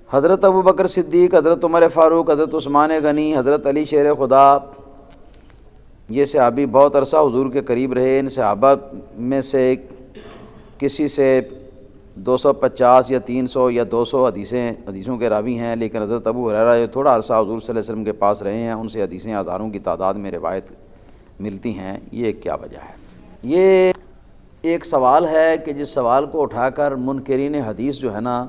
حضرت ابو بکر صدیق، حضرت عمر فاروق، حضرت عثمان غنی، حضرت علی شیر خدا، یہ صحابی بہت عرصہ حضور کے قریب رہے۔ ان صحابہ میں سے کسی سے 250 یا 300 یا 200 حدیثوں کے راوی ہیں، لیکن حضرت ابو ہریرہ جو تھوڑا عرصہ حضور صلی اللہ علیہ وسلم کے پاس رہے ہیں، ان سے حدیثیں ہزاروں کی تعداد میں روایت ملتی ہیں۔ یہ کیا وجہ ہے؟ یہ ایک سوال ہے کہ جس سوال کو اٹھا کر منکرین حدیث جو ہے نا،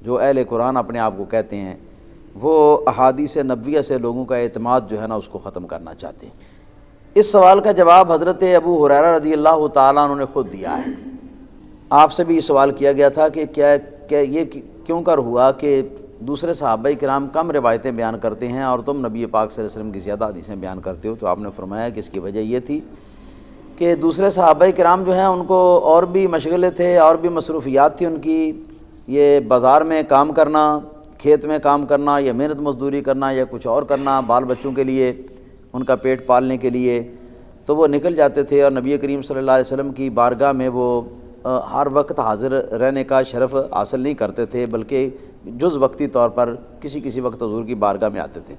جو اہل قرآن اپنے آپ کو کہتے ہیں، وہ احادیث نبویہ سے لوگوں کا اعتماد جو ہے نا اس کو ختم کرنا چاہتے ہیں۔ اس سوال کا جواب حضرت ابو ہریرہ رضی اللہ تعالیٰ عنہ نے خود دیا ہے۔ آپ سے بھی یہ سوال کیا گیا تھا کہ کیا یہ کیوں کر ہوا کہ دوسرے صحابہ کرام کم روایتیں بیان کرتے ہیں اور تم نبی پاک صلی اللہ علیہ وسلم کی زیادہ حدیثیں بیان کرتے ہو؟ تو آپ نے فرمایا کہ اس کی وجہ یہ تھی کہ دوسرے صحابہ کرام جو ہیں ان کو اور بھی مشغلے تھے، اور بھی مصروفیات تھی ان کی، یہ بازار میں کام کرنا، کھیت میں کام کرنا، یا محنت مزدوری کرنا، یا کچھ اور کرنا بال بچوں کے لیے، ان کا پیٹ پالنے کے لیے، تو وہ نکل جاتے تھے اور نبی کریم صلی اللہ علیہ وسلم کی بارگاہ میں وہ ہر وقت حاضر رہنے کا شرف حاصل نہیں کرتے تھے، بلکہ جز وقتی طور پر کسی وقت حضور کی بارگاہ میں آتے تھے۔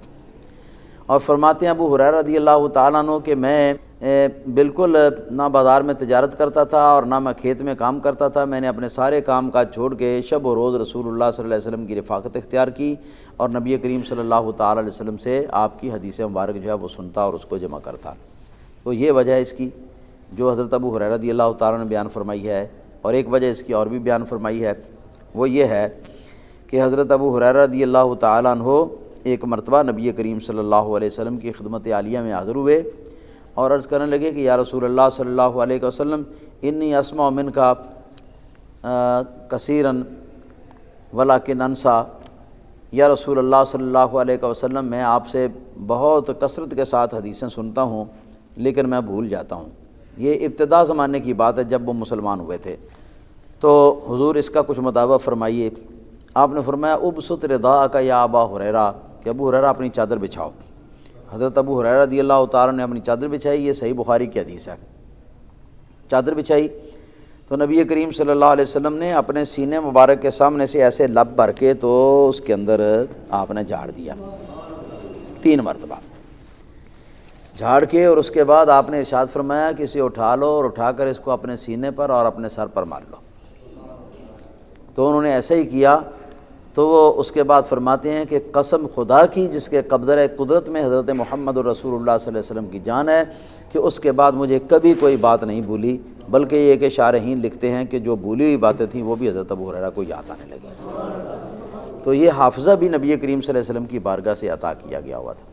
اور فرماتے ہیں ابو ہریرہ رضی اللہ تعالیٰ عنہ کہ میں بالکل نہ بازار میں تجارت کرتا تھا اور نہ میں کھیت میں کام کرتا تھا، میں نے اپنے سارے کام کاج چھوڑ کے شب و روز رسول اللہ صلی اللہ علیہ وسلم کی رفاقت اختیار کی اور نبی کریم صلی اللہ تعالیٰ علیہ وسلم سے آپ کی حدیث مبارک جو ہے وہ سنتا اور اس کو جمع کرتا۔ تو یہ وجہ ہے اس کی جو حضرت ابو ہریرہ رضی اللہ تعالیٰ نے بیان فرمائی ہے۔ اور ایک وجہ اس کی اور بھی بیان فرمائی ہے، وہ یہ ہے کہ حضرت ابو ہریرہ رضی اللہ تعالیٰ عنہ ایک مرتبہ نبی کریم صلی اللہ علیہ وسلم کی خدمت عالیہ میں حاضر ہوئے اور عرض کرنے لگے کہ یا رسول اللہ صلی اللہ علیہ وسلم انی اسمع منک کثیرا ولکن انسا، یا رسول اللہ صلی اللہ علیہ وسلم میں آپ سے بہت کثرت کے ساتھ حدیثیں سنتا ہوں لیکن میں بھول جاتا ہوں۔ یہ ابتدا زمانے کی بات ہے جب وہ مسلمان ہوئے تھے۔ تو حضور اس کا کچھ مداوع فرمائیے۔ آپ نے فرمایا ابسط رداءک یا ابا ہریرہ، کہ ابو ہریرہ اپنی چادر بچھاؤ۔ حضرت ابو ہریرہ رضی اللہ تعالیٰ نے اپنی چادر بچھائی، یہ صحیح بخاری کی حدیث ہے۔ چادر بچھائی تو نبی کریم صلی اللہ علیہ وسلم نے اپنے سینے مبارک کے سامنے سے ایسے لب بھر کے تو اس کے اندر آپ نے جھاڑ دیا 3 مرتبہ جھاڑ کے، اور اس کے بعد آپ نے ارشاد فرمایا کہ اسے اٹھا لو اور اٹھا کر اس کو اپنے سینے پر اور اپنے سر پر مار لو۔ تو انہوں نے ایسا ہی کیا۔ تو وہ اس کے بعد فرماتے ہیں کہ قسم خدا کی جس کے قبضۂ قدرت میں حضرت محمد رسول اللہ صلی اللہ علیہ وسلم کی جان ہے کہ اس کے بعد مجھے کبھی کوئی بات نہیں بھولی، بلکہ یہ کہ شارحین لکھتے ہیں کہ جو بھولی ہوئی باتیں تھیں وہ بھی حضرت ابو ہریرہ کو یاد آنے لگی۔ تو یہ حافظہ بھی نبی کریم صلی اللہ علیہ وسلم کی بارگاہ سے عطا کیا گیا ہوا تھا۔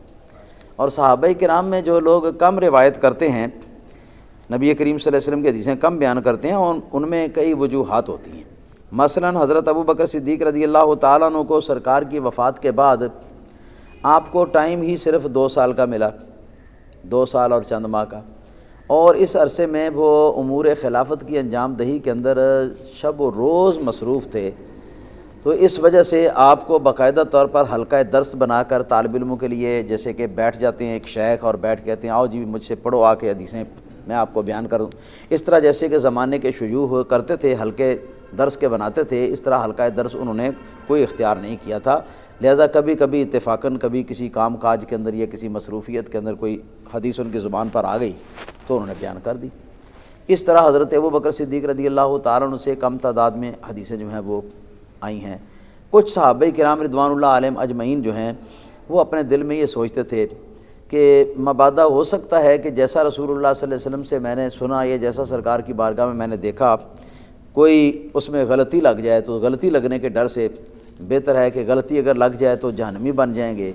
اور صحابہ کرام میں جو لوگ کم روایت کرتے ہیں، نبی کریم صلی اللہ علیہ وسلم کی حدیثیں کم بیان کرتے ہیں، ان میں کئی وجوہات ہوتی ہیں۔ مثلا حضرت ابو بکر صدیق رضی اللہ تعالیٰ عنہ کو سرکار کی وفات کے بعد آپ کو ٹائم ہی صرف 2 سال کا ملا، 2 سال اور چند ماہ کا، اور اس عرصے میں وہ امور خلافت کی انجام دہی کے اندر شب و روز مصروف تھے۔ تو اس وجہ سے آپ کو باقاعدہ طور پر حلقہ درس بنا کر طالب علموں کے لیے، جیسے کہ بیٹھ جاتے ہیں ایک شیخ اور بیٹھ کہتے ہیں آؤ جی مجھ سے پڑھو آ کے حدیثیں میں آپ کو بیان کروں، اس طرح جیسے کہ زمانے کے شیوخ کرتے تھے حلقے درس کے بناتے تھے، اس طرح حلقہ درس انہوں نے کوئی اختیار نہیں کیا تھا۔ لہذا کبھی کبھی اتفاقاً کبھی کسی کام کاج کے اندر یا کسی مصروفیت کے اندر کوئی حدیث ان کی زبان پر آ گئی تو انہوں نے بیان کر دی۔ اس طرح حضرت ابو بکر صدیق رضی اللہ تعالیٰ عنہ سے کم تعداد میں حدیثیں جو ہیں وہ آئی ہیں۔ کچھ صحابہ کرام رضوان اللہ علیہم اجمعین جو ہیں وہ اپنے دل میں یہ سوچتے تھے کہ مبادہ ہو سکتا ہے کہ جیسا رسول اللہ صلی اللہ علیہ وسلم سے میں نے سنا یا جیسا سرکار کی بارگاہ میں نے دیکھا کوئی اس میں غلطی لگ جائے، تو غلطی لگنے کے ڈر سے بہتر ہے کہ غلطی اگر لگ جائے تو جہنمی بن جائیں گے،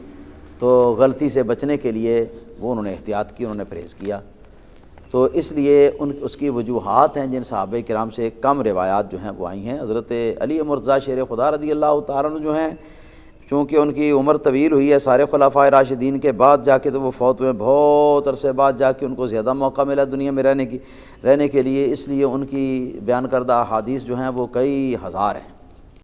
تو غلطی سے بچنے کے لیے وہ انہوں نے احتیاط کی، انہوں نے پرہیز کیا۔ تو اس لیے اس کی وجوہات ہیں جن صحابہ کرام سے کم روایات جو ہیں وہ آئی ہیں۔ حضرت علی مرتضیٰ شیر خدا رضی اللہ تعالیٰ عنہ جو ہیں، چونکہ ان کی عمر طویل ہوئی ہے سارے خلفائے راشدین کے بعد جا کے تو وہ فوت ہوئے، بہت عرصے بعد جا کے ان کو زیادہ موقع ملا دنیا میں رہنے کے لیے، اس لیے ان کی بیان کردہ احادیث جو ہیں وہ کئی ہزار ہیں۔